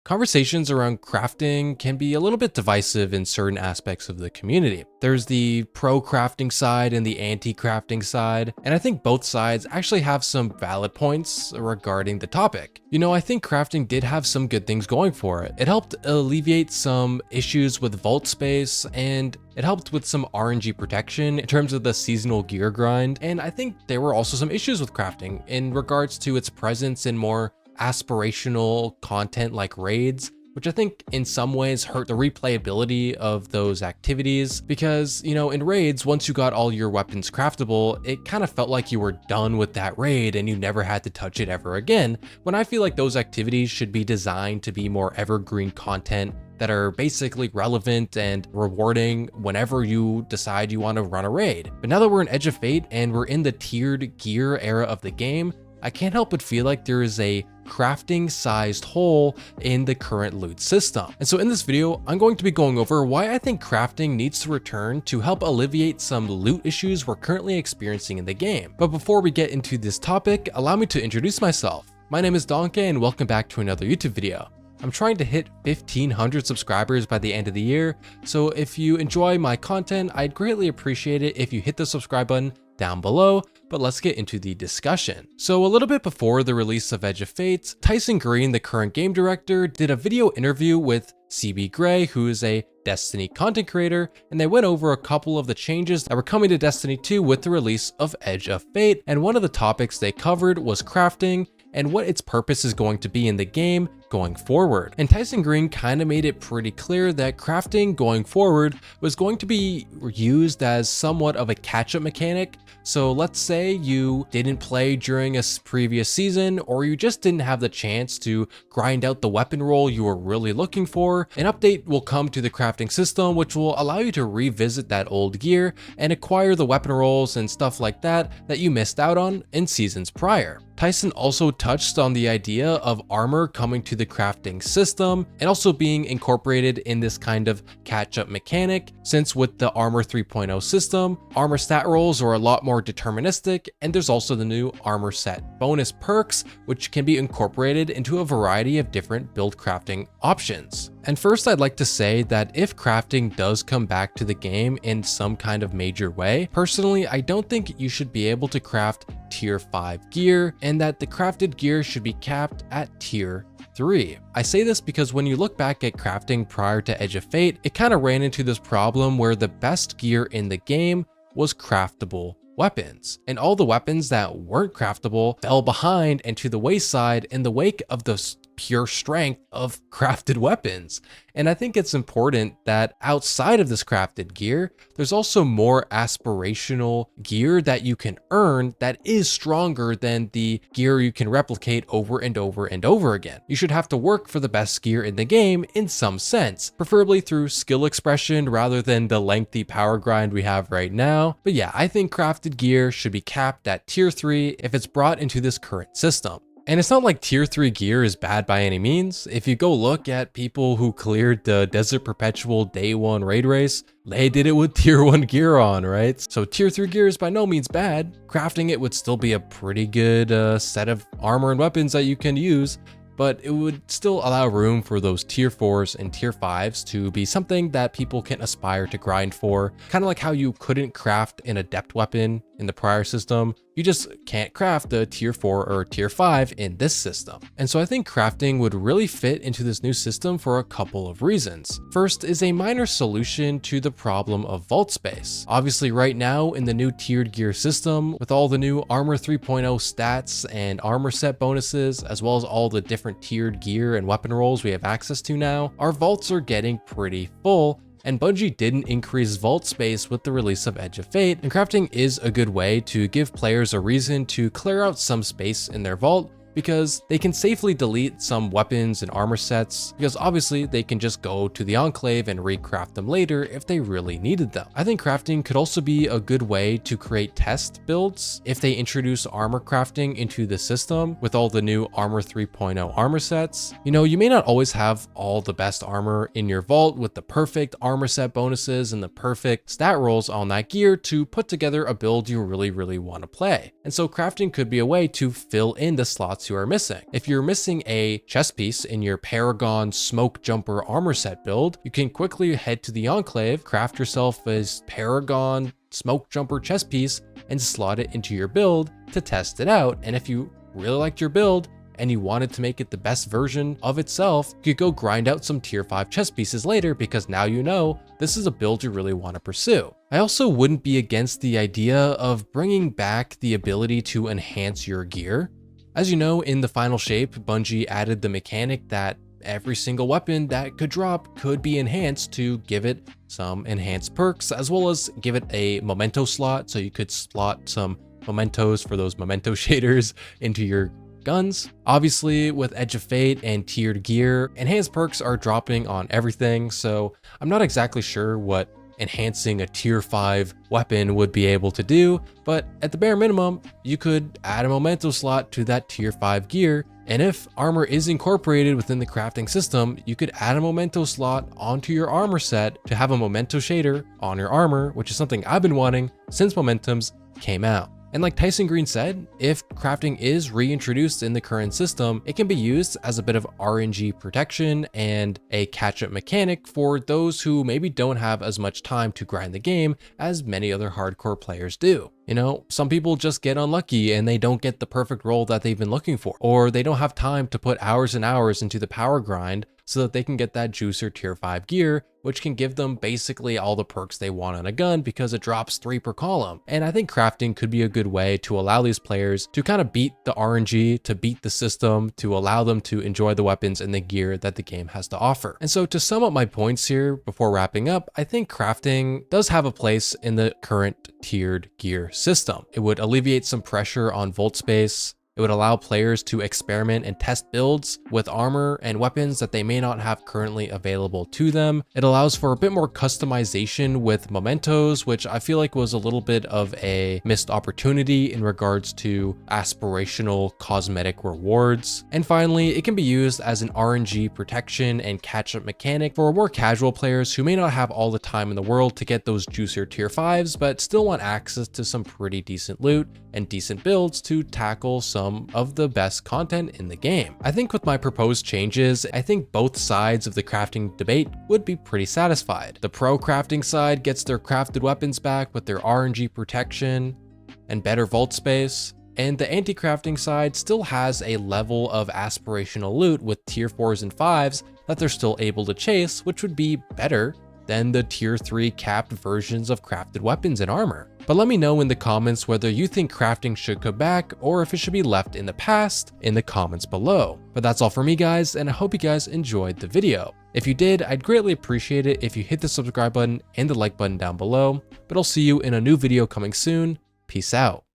Conversations around crafting can be a little bit divisive in certain aspects of the community. There's the pro crafting side and the anti crafting side, and I think both sides actually have some valid points regarding the topic. I think crafting did have some good things going for it. It helped alleviate some issues with vault space, and it helped with some RNG protection in terms of the seasonal gear grind, and I think there were also some issues with crafting in regards to its presence in more aspirational content like raids, which I think in some ways hurt the replayability of those activities because, in raids, once you got all your weapons craftable, it kind of felt like you were done with that raid and you never had to touch it ever again, when I feel like those activities should be designed to be more evergreen content that are basically relevant and rewarding whenever you decide you want to run a raid. But now that we're in Edge of Fate and we're in the tiered gear era of the game, I can't help but feel like there is a crafting sized hole in the current loot system. And so in this video, I'm going to be going over why I think crafting needs to return to help alleviate some loot issues we're currently experiencing in the game. But before we get into this topic, allow me to introduce myself. My name is Donkey and welcome back to another YouTube video. I'm trying to hit 1,500 subscribers by the end of the year, so if you enjoy my content, I'd greatly appreciate it if you hit the subscribe button down below, but let's get into the discussion. So a little bit before the release of Edge of Fate, Tyson Green, the current game director, did a video interview with CB Gray, who is a Destiny content creator, and they went over a couple of the changes that were coming to Destiny 2 with the release of Edge of Fate, and one of the topics they covered was crafting and what its purpose is going to be in the game going forward. And Tyson Green kind of made it pretty clear that crafting going forward was going to be used as somewhat of a catch-up mechanic. So let's say you didn't play during a previous season, or you just didn't have the chance to grind out the weapon roll you were really looking for. An update will come to the crafting system, which will allow you to revisit that old gear and acquire the weapon rolls and stuff like that you missed out on in seasons prior. Tyson also touched on the idea of armor coming to the crafting system and also being incorporated in this kind of catch-up mechanic, since with the Armor 3.0 system, armor stat rolls are a lot more deterministic, and there's also the new armor set bonus perks, which can be incorporated into a variety of different build crafting options. And first, I'd like to say that if crafting does come back to the game in some kind of major way, personally, I don't think you should be able to craft tier 5 gear, and that the crafted gear should be capped at tier 3. I say this because when you look back at crafting prior to Edge of Fate, it kind of ran into this problem where the best gear in the game was craftable weapons, and all the weapons that weren't craftable fell behind and to the wayside in the wake of the pure strength of crafted weapons. And I think it's important that outside of this crafted gear, there's also more aspirational gear that you can earn that is stronger than the gear you can replicate over and over and over again. You should have to work for the best gear in the game in some sense, preferably through skill expression rather than the lengthy power grind we have right now. But yeah, I think crafted gear should be capped at tier 3 if it's brought into this current system. And it's not like tier 3 gear is bad by any means. If you go look at people who cleared the Desert Perpetual Day 1 raid race, they did it with tier 1 gear on, right? So tier 3 gear is by no means bad. Crafting it would still be a pretty good set of armor and weapons that you can use, but it would still allow room for those tier 4s and tier 5s to be something that people can aspire to grind for. Kind of like how you couldn't craft an adept weapon in the prior system, you just can't craft a tier 4 or tier 5 in this system. And so I think crafting would really fit into this new system for a couple of reasons. First is a minor solution to the problem of vault space. Obviously right now in the new tiered gear system, with all the new Armor 3.0 stats and armor set bonuses, as well as all the different tiered gear and weapon rolls we have access to now, our vaults are getting pretty full, and Bungie didn't increase vault space with the release of Edge of Fate, and crafting is a good way to give players a reason to clear out some space in their vault because they can safely delete some weapons and armor sets, because obviously they can just go to the Enclave and recraft them later if they really needed them. I think crafting could also be a good way to create test builds if they introduce armor crafting into the system with all the new Armor 3.0 armor sets. You may not always have all the best armor in your vault with the perfect armor set bonuses and the perfect stat rolls on that gear to put together a build you really want to play. And so crafting could be a way to fill in the slots slots you are missing. If you're missing a chest piece in your Paragon Smoke Jumper armor set build, you can quickly head to the Enclave, craft yourself a Paragon Smoke Jumper chest piece, and slot it into your build to test it out. And if you really liked your build and you wanted to make it the best version of itself, you could go grind out some tier 5 chest pieces later, because now you know this is a build you really want to pursue. I also wouldn't be against the idea of bringing back the ability to enhance your gear. As you know, in the final shape, Bungie added the mechanic that every single weapon that could drop could be enhanced to give it some enhanced perks, as well as give it a memento slot, so you could slot some mementos for those memento shaders into your guns. Obviously, with Edge of Fate and tiered gear, enhanced perks are dropping on everything, so I'm not exactly sure what enhancing a tier 5 weapon would be able to do, but at the bare minimum, you could add a memento slot to that tier 5 gear, and if armor is incorporated within the crafting system, you could add a memento slot onto your armor set to have a memento shader on your armor, which is something I've been wanting since Mementos came out. And like Tyson Green said, if crafting is reintroduced in the current system, it can be used as a bit of RNG protection and a catch-up mechanic for those who maybe don't have as much time to grind the game as many other hardcore players do. You know, some people just get unlucky and they don't get the perfect role that they've been looking for, or they don't have time to put hours and hours into the power grind so that they can get that juicer tier 5 gear, which can give them basically all the perks they want on a gun because it drops 3 per column. And I think crafting could be a good way to allow these players to kind of beat the RNG, to beat the system, to allow them to enjoy the weapons and the gear that the game has to offer. And so to sum up my points here before wrapping up, I think crafting does have a place in the current tiered gear system. It would alleviate some pressure on vault space. It would allow players to experiment and test builds with armor and weapons that they may not have currently available to them. It allows for a bit more customization with mementos, which I feel like was a little bit of a missed opportunity in regards to aspirational cosmetic rewards. And finally, it can be used as an RNG protection and catch-up mechanic for more casual players who may not have all the time in the world to get those juicier tier 5s, but still want access to some pretty decent loot and decent builds to tackle some of the best content in the game. I think with my proposed changes, I think both sides of the crafting debate would be pretty satisfied. The pro crafting side gets their crafted weapons back with their RNG protection and better vault space, and the anti-crafting side still has a level of aspirational loot with tier 4s and 5s that they're still able to chase, which would be better than the tier 3 capped versions of crafted weapons and armor. But let me know in the comments whether you think crafting should come back or if it should be left in the past in the comments below. But that's all for me, guys, and I hope you guys enjoyed the video. If you did, I'd greatly appreciate it if you hit the subscribe button and the like button down below, but I'll see you in a new video coming soon. Peace out.